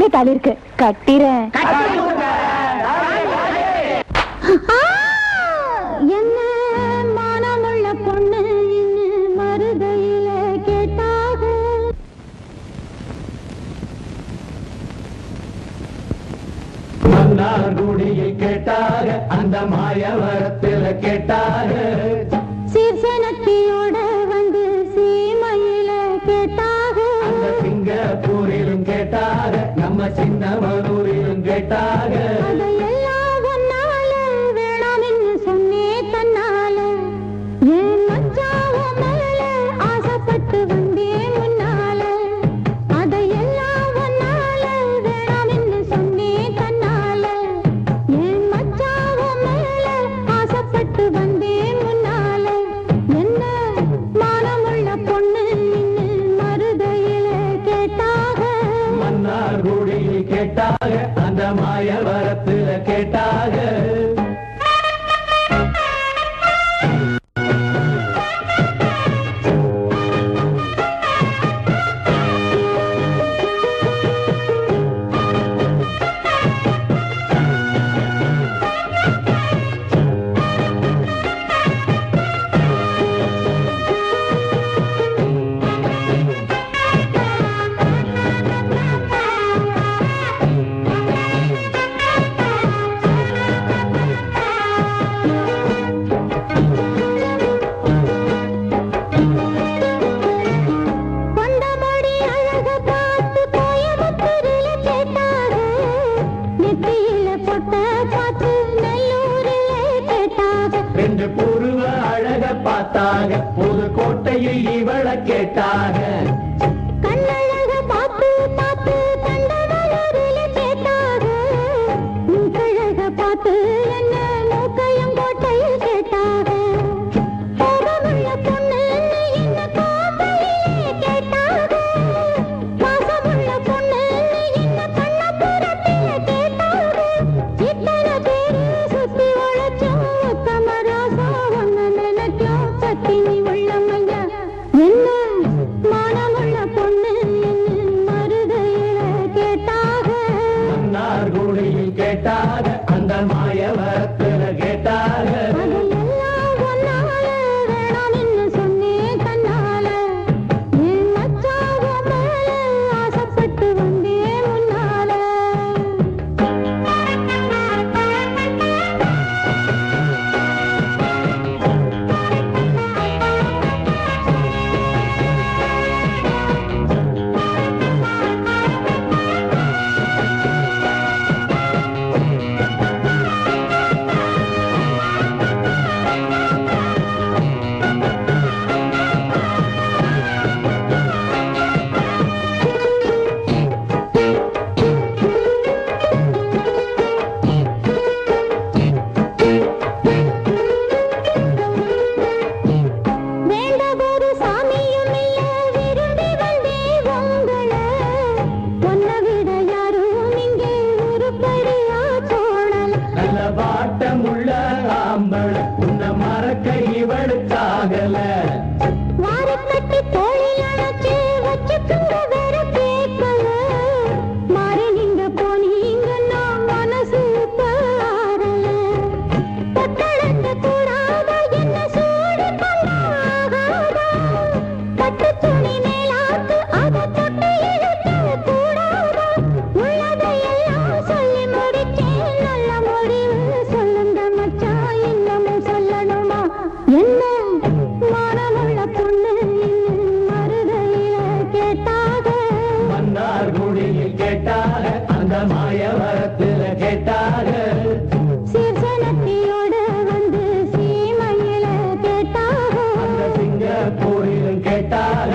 கழுத்துல தாலி இருக்கு, கட்டிறேன். என்ன மானமுள்ள பொண்ணு மருதையில கேட்டாக, மன்னார்குடியில் கேட்டாக, அந்த மாயவரத்தில் கேட்டாக, சீர்சனத்தியோட வந்து சீமையில கேட்டாக, அந்த சிங்கப்பூரிலும் கேட்டாக, நம்ம சின்னமனூரிலும் கேட்டாக. அதையெல்லாம் ஒன்னால வேணாம்னு சொன்னே தன்னால, என் மச்சாவ மேல ஆசைப்பட்டு வந்தே முன்னால, அதையெல்லாம் ஒன்னால வேணாம்னு சொன்னே தன்னால, என் மச்சாவ மேல ஆசைப்பட்டு வந்தே முன்னால, என்ன மானமுள்ள பொண்ணு மருதையில கேட்டாக, மன்னார்குடியில் கேட்டாக, அந்த மாயவரத்தில் கேட்டாக. கொண்டபடி அழக பார்த்து கோயம்புத்தூரில கேட்டாக, நெத்தியில பொட்ட பார்த்து நெல்லூரில கேட்டாக, ரெண்டு புருவ அழக பார்த்தாக, புதுக்கோட்டையில் இவள கேட்டாக, கண்ணழக பார்த்து பார்த்து தண்டவளூரில கேட்டாக, மூக்கழக பார்த்து என்ன மூக்கையங்கோட்டையில் கேட்டாக, கோபமுள்ள பொண்ணு என்ன கோட்டையிலே கேட்டாக, பாசமுள்ள பொண்ணு என்ன கண்ணபுரத்தில கேட்டாக, இத்தனை பேரு சுத்தி உழைச்சோம் உத்தமராசா ஒன்னு நினைக்கும் சத்தினி உள்ளமையா, என்ன மானமுள்ள பொண்ணு மருதையில கேட்டாக, மன்னார்குடியில் கேட்டாக, அந்த மாயவரத்தில் கேட்டாக. அதையெல்லாம் ஒன்னால வேணாம்னு சொன்னே தன்னால, என் மச்சாவ மேல ஆசைப்பட்டு வந்தே முன்னால. வேண்டதொரு சாமியும் இல்ல, விரும்பி வந்தே உங்களை, உன்னை விட யாரும் இங்கே உருப்படியா தோணல, நல்ல வாட்டமுள்ள ஆம்பள, உன்னை மறக்க இவளுக்காகல. வாரக்கட்டி தோளில் அணைச்சு வச்சுக்குங்க வேற கேட்கல, மாறி நீங்க போனீங்கன்னா மனசு பாரல, பொட்டழக்க கூடாத என்ன சூடு பண்ணாகாதா, பட்டு துணி மேலாக்கு அதை தொட்டு இழுக்க கூடாதா, உள்ளதையெல்லாம் சொல்லி முடிச்சேன் நல்ல முடிவு சொல்லுங்க மச்சான், இன்னமும் சொல்லணுமா, என்ன மானமுள்ள பொண்ணு மருதையில கேட்டாக, மன்னார்குடியில் கேட்டாக, அந்த மாயவரத்தில் கேட்டாக, சீர்சனத்தியோட வந்து சீமையில கேட்டாக, அந்த சிங்கப்பூரிலும் கேட்டாக,